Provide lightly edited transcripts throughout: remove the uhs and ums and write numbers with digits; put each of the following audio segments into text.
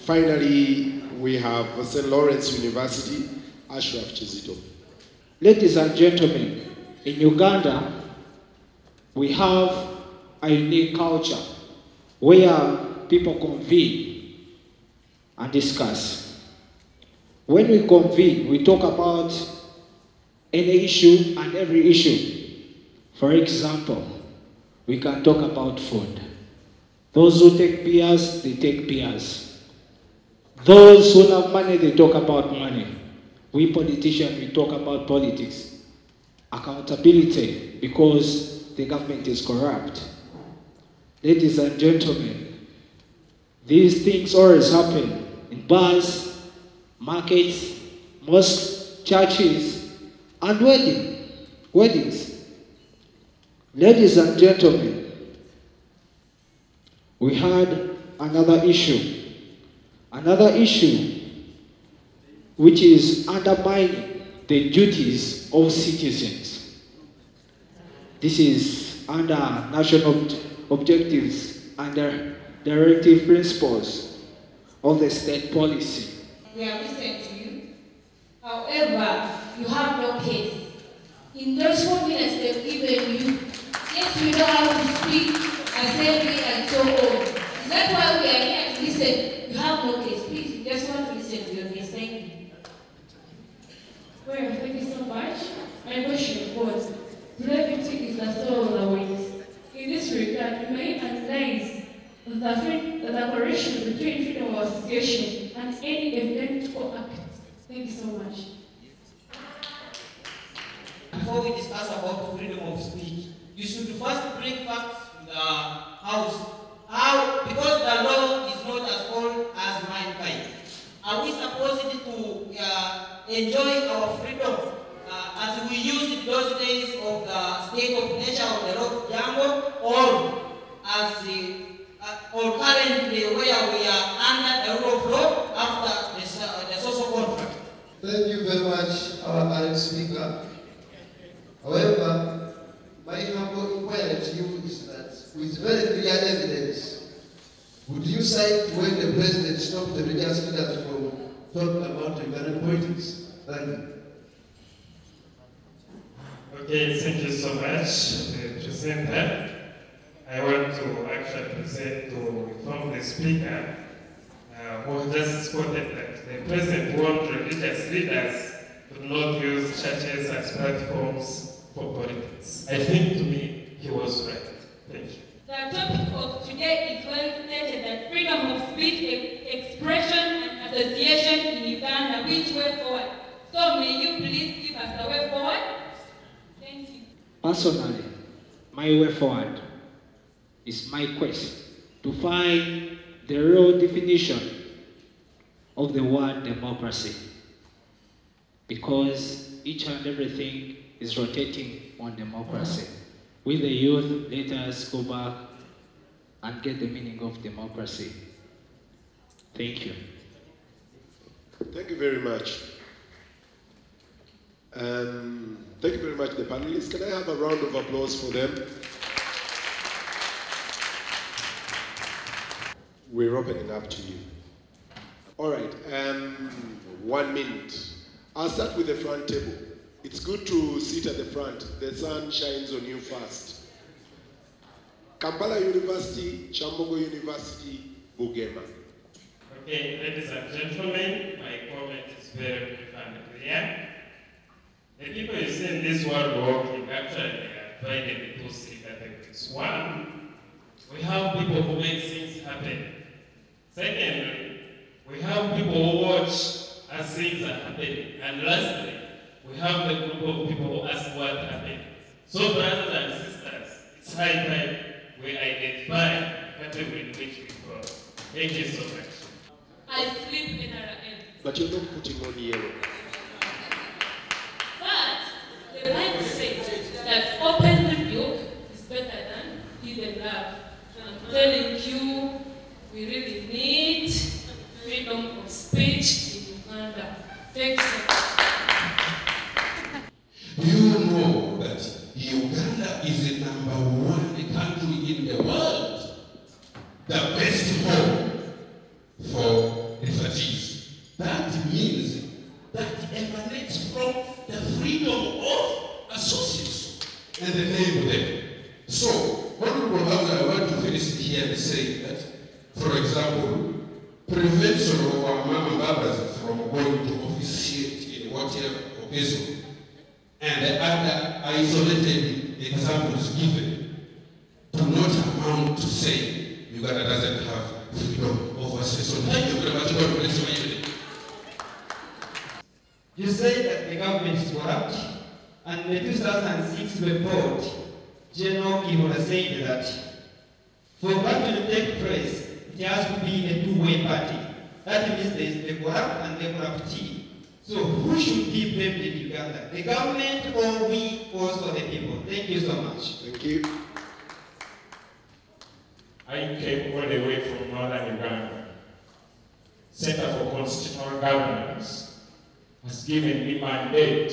Finally, we have St. Lawrence University, Ashraf Chizito. Ladies and gentlemen, in Uganda, we have a unique culture where people convene and discuss. When we convene, we talk about any issue and every issue. For example, we can talk about food. Those who take beers, they take beers. Those who have money, they talk about money. We politicians, we talk about politics. Accountability, because the government is corrupt. Ladies and gentlemen, these things always happen in bars, markets, mosques, churches, and weddings. Ladies and gentlemen, we had another issue which is undermining the duties of citizens. This is under national objectives and directive principles of the state policy. We have listened to you. However, you have no case. In those 4 minutes they've given you, yes, we know how to speak, assembly, and so on. Is that why we are here to listen? You have no case. Please, we just want to listen to your case. Thank you. Well, thank you so much. My question was, brevity is the soul of the weight. In this regard, you may analyze the correlation between freedom of association and any event or act. Thank you so much. Before we discuss about freedom of speech, you should first bring facts to the House. How? Because the law is not as old as mankind. Are we supposed to enjoy our freedom as we used those days of the state of nature of the rock jungle, or as or currently where we are under the rule of law after the social contract? Thank you very much, our Alex Speaker. However, my humble inquiry to you is that, with very clear evidence, would you cite when the President stopped the religious leaders from talking about Ugandan politics? Thank you. Okay, thank you so much, Presenter. I want to actually inform the Speaker who just quoted that the President warned religious leaders to not use churches as platforms for politics. I think, to me, he was right. Thank you. The topic of today is well stated that freedom of speech, expression, and association in Uganda. Which way forward? So may you please give us the way forward? Thank you. Personally, my way forward is my quest to find the real definition of the word democracy, because each and everything is rotating on democracy. With the youth, let us go back and get the meaning of democracy. Thank you. Thank you very much. Thank you very much, the panelists. Can I have a round of applause for them? We're opening up to you. All right, 1 minute. I'll start with the front table. It's good to sit at the front. The sun shines on you first. Kampala University, Chambogo University, Bugema. Okay, ladies and gentlemen, my comment is very brief and clear. The people you see in this world walking actually are divided into 3 categories. 1, we have people who make things happen. Secondly, we have people who watch as things are happening. And lastly, we have the group of people who ask what happened. So, brothers and sisters, it's high time we identify the category in which we fall. Thank you so much. I sleep in RN. But you're not putting on yellow. But the Bible says that open rebuke is better than hidden love. I'm telling you, we really need freedom of speech in Uganda. Thank you so much. from the freedom of association and the name of them. So, Honorable House, I want to finish here and say that, for example, prevention of our mama babas from going to officiate in whatever occasion and other isolated examples given do not amount to say Uganda doesn't have freedom of association. Thank you very much. God bless you. You say that the government is corrupt, and in the 2006 report, General Kihola said that for that to take place, it has to be a two-way party. That means there is the corrupt and the corruptee. So who should be blamed in Uganda? The government or we, also the people? Thank you so much. Thank you. I came all the way from northern Uganda. Center for Constitutional Governance has given me mandate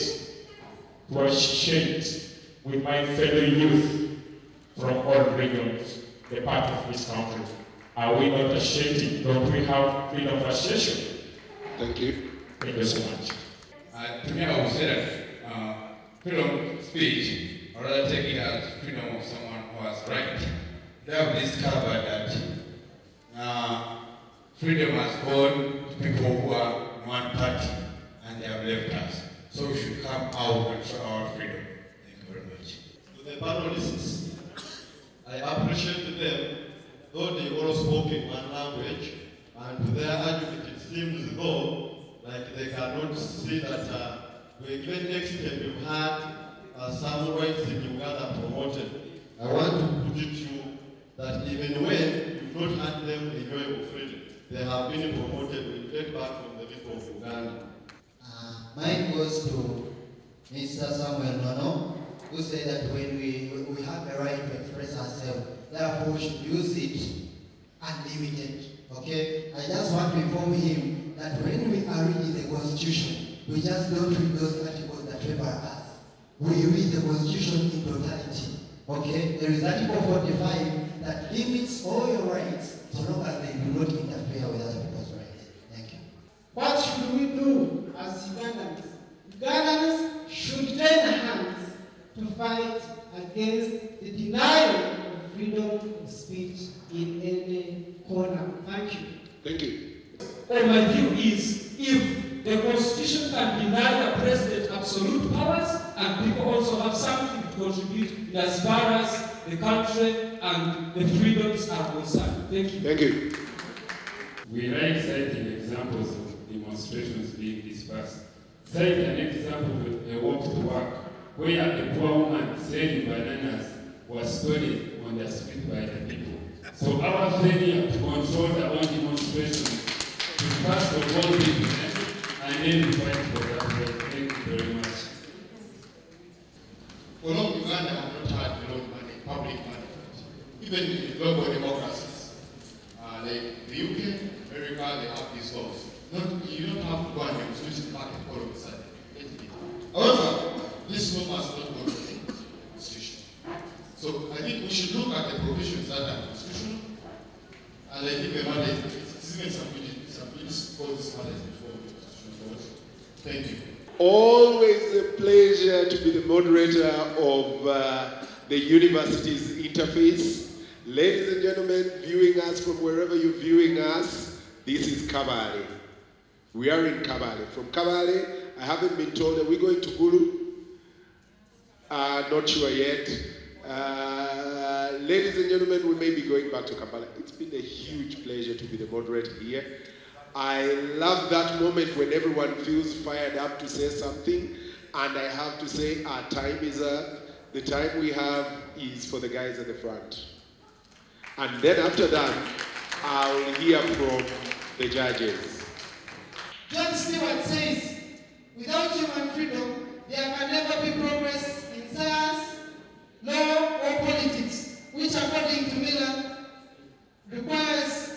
to associate with my fellow youth from all regions, the part of this country. Are we not associating? Don't we have freedom of association? Thank you. Thank you so much. To me, I would say that freedom of speech, or rather take it as freedom of someone who has right. They have discovered that freedom has gone to people who are in one party and they have left us. So we should come out and show our freedom. Thank you very much. To the panelists, I appreciate them, though they all spoke in one language, and to their argument it seems though like they cannot see that to a great extent we've had some rights in Uganda promoted. I want to put it to you that even when you've not had them enjoy freedom, they have been promoted when get back from the people of Uganda. Mine goes to Mr. Samuel Nono, who said that when we have a right to express ourselves, therefore we should use it unlimited. Okay? I just want to inform him that when we are reading the Constitution, we just don't read those articles that favor us. We read the Constitution in totality. Okay? There is Article 45 that limits all your rights so long as they do not interfere with other people's rights. Thank you. What should we do as Ugandans? Ugandans should join hands to fight against the denial of freedom of speech in any corner. Thank you. Thank you. Well, my view is if the Constitution can deny the president absolute powers and people also have something to contribute as far as the country and the freedoms are concerned. Thank you. Thank you. We like citing examples of demonstrations being dispersed. Cite an example of a walk to work where a poor woman selling bananas was stolen on the street by the people. So our failure to control our own demonstrations, to pass the whole business, and then we fight for that. Thank you very much. For long, Uganda have not had money, public money. Even in global democracies, like the UK, America, they have these laws. You don't have to go and demonstrate in the market all of a sudden. However, this law must not go to the Constitution. So I think we should look at the provisions that are constitutional, and I think it's even some causes matters before the Constitution. Thank you. Always a pleasure to be the moderator of the university's interface. Ladies and gentlemen, viewing us from wherever you're viewing us, this is Kabale. We are in Kabale. From Kabale, I haven't been told that we're going to Gulu. Not sure yet. Ladies and gentlemen, we may be going back to Kabale. It's been a huge pleasure to be the moderator here. I love that moment when everyone feels fired up to say something, and I have to say our time is up. The time we have is for the guys at the front. And then after that, I'll hear from the judges. John Stewart says, without human freedom, there can never be progress in science, law, or politics, which according to Miller requires